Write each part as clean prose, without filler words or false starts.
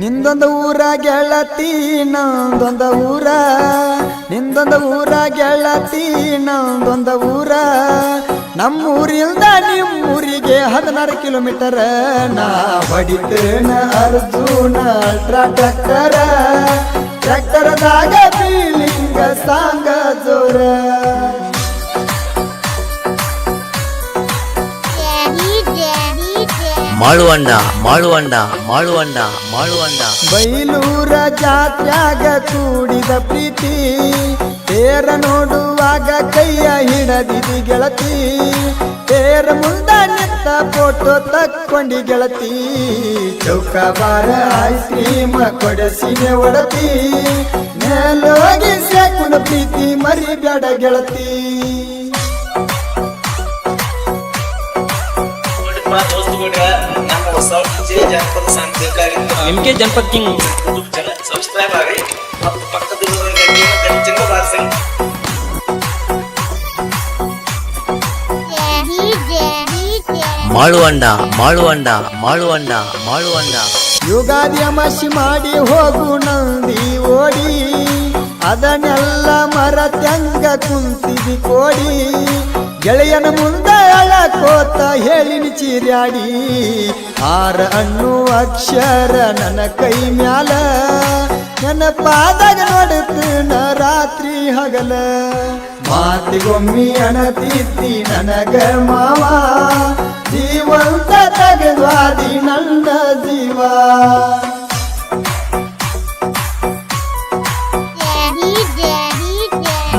ನಿಂದೊಂದು ಊರ ಗೆಳತಿ ನಂದೊಂದ ಊರ, ನಿಂದೊಂದ ಊರ ಗೆಳತಿ ನಂದೊಂದ ಊರ. ನಮ್ಮೂರಿಂದ ನಿಮ್ಮೂರಿಗೆ 16 ಕಿಲೋಮೀಟರ್. ನಾ ಹೊಡಿತೇನ ಅರ್ಜುನ ಅಲ್ಟ್ರಾ ಟ್ರ್ಯಾಕ್ಟರ, ಟ್ರ್ಯಾಕ್ಟರದಾಗ ಫೀಲಿಂಗ ಸಾಂಗ ಜೋರ. ಮಾಳುವಂಡ ಮಾಳುವಂಡ ಮಾಳುವಂಡ ಮಾಳುವಂಡ. ಬೈಲೂರ ಜಾತ್ಯಾಗ ಕೂಡಿದ ಪ್ರೀತಿ, ತೇರ ನೋಡುವಾಗ ಕೈಯ ಹಿಡದಿದಿ ಗೆಳತಿ. ತೇರ ಮುಂದ ನಿಂತ ಫೋಟೋ ತಕ್ಕೊಂಡಿ ಗೆಳತಿ. ಚೌಕಾಬಾರ ಐಸ್ ಕ್ರೀಮ್ ಕೊಡಸಿನೆ ಒಡತಿ, ಮೇಲೋಗಿ ಸೇಕುಣ ಪ್ರೀತಿ ಮರಿಬೇಡ ಗೆಳತಿ. MK ಜನಪದ ಕಿಂಗ್ ಸಬ್ಸ್ಕ್ರೈಬ್ ಆಗಿ ಮತ್ತು ಪಕ್ಕದಲ್ಲಿರುವ ಗಂಟೆಯನ್ನು ಖಚಿತವಾಗಿ ಬಾರಿಸಿ. ಮಾಳುವಂಡ ಮಾಳುವಂಡ ಮಾಳುವಂಡ ಮಾಳುವಂಡ. ಯುಗಾದಿ ಅಮಾಸಿ ಮಾಡಿ ಹೋಗು ನಂದಿ ಓಡಿ, ಅದನ್ನೆಲ್ಲ ಮರತ್ಯಂಗ ಕುಂತಿದಿ ಕೋಡಿ. ಗೆಳೆಯನ ಮುಂದ ಅಳಕೋತ ಹೇಳಿನಿ ಚೀರ್ಯಾಡಿ, ಆರ ಅನ್ನು ಅಕ್ಷರ ನನ್ನ ಕೈ ಮ್ಯಾಲ. ನನ್ನ ಪಾದಾಗ ನೋಡುತ್ತೇನ ರಾತ್ರಿ ಹಗಲ. ಮಾತಿಗೊಮ್ಮಿ ಅಣತಿದ್ದಿ ನನಗ ಮಾವ, ಜೀವಂತ ತೆಗೆದ್ವಾದಿ ನನ್ನ ಜೀವ.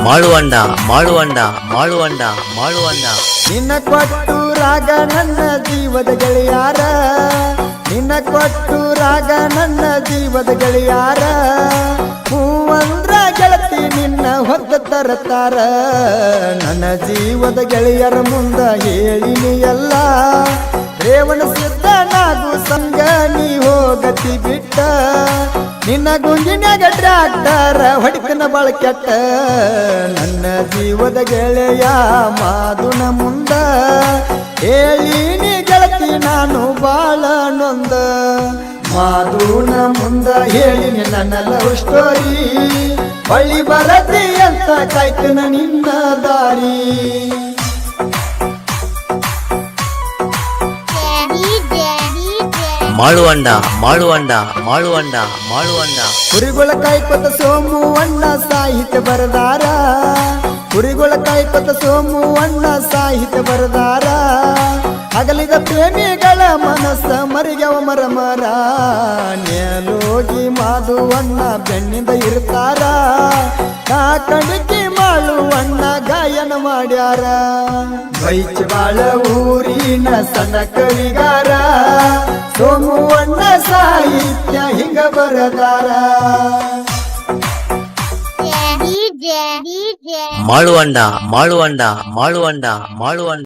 ಮಾಳುವಂಡ ಮಾಳುವಂಡ ಮಾಳುವಂಡ ಮಾಳುವಂಡ. ನಿನ್ನ ಕೊಟ್ಟು ರಾಗ ನನ್ನ ಜೀವದ ಗೆಳೆಯಾರ, ನಿನ್ನ ಕೊಟ್ಟು ರಾಗ ನನ್ನ ಜೀವದ ಗೆಳೆಯಾರ. ಹೂವಂದ್ರ ಗೆಳತಿ ನಿನ್ನ ಹೊತ್ತ ತರತಾರ, ನನ್ನ ಜೀವದ ಗೆಳೆಯರ ಮುಂದ ಹೇಳಿನಿ ಎಲ್ಲ. ರೇವಣ ಸಿದ್ಧ ನಾಗು ಸಂಗ ನೀ ಹೋಗತಿ ಬಿಟ್ಟ, ನಿನ್ನ ಗುಂಗಿನ್ಯಾಗ ಟ್ರ್ಯಾಕ್ಟರ ಹೊಡಿತನ ಬಾಳ ಕೆಟ್ಟ. ನನ್ನ ಜೀವದ ಗೆಳೆಯ ಮಾದುನ ಮುಂದ ಹೇಳಿನಿ ಗೆಳತಿ ನಾನು ಬಾಳ ನೊಂದ. ಮಾದುನ ಮುಂದ ಹೇಳಿನಿ ನನ್ನ ಲವ್ ಸ್ಟೋರಿ, ಬಳಿ ಬರತಿ ಅಂತ ಕಾಯ್ತನ ನಿನ್ನ ದಾರಿ. ಮಾಳುವಂಡ ಮಾಳುವಂಡ ಮಾಳುವಂಡ ಮಾಳುವಂಡ. ಕುರಿಗಳ ಕಾಯ್ಕೊತ ಸೋಮು ಅಣ್ಣ ಸಾಹಿತ್ಯ ಬರದಾರ, ಕುರಿಗಳ ಕಾಯ್ಕೊತ ಸೋಮು ಅಣ್ಣ ಸಾಹಿತ್ಯ ಬರದಾರ. ಅಗಲಿದ ಪ್ರೇಮಿಗಳ ಮನಸ್ಸ ಮರಿಗವ ಮರಮರ, ನೇಲೋಗಿ ಮಾದುವಣ್ಣ ಬೆನ್ನಿಂದ ಇರ್ತಾರ. ಕಾಕಣಿಕೆ ಮಾಳುವಣ್ಣ ಗಾಯನ ಮಾಡ್ಯಾರ, ಬೈಚ ಬಾಳ ಊರಿನ ಸಣ್ಣ ಕವಿಗಾರ. ಸೋಮುವಣ್ಣ ಸಾಹಿತ್ಯ ಹಿಂಗ ಬರದಾರ. ಮಾಳುವಂಡ ಮಾಳುವಂಡ ಮಾಳುವಂಡ ಮಾಳುವಂಡ.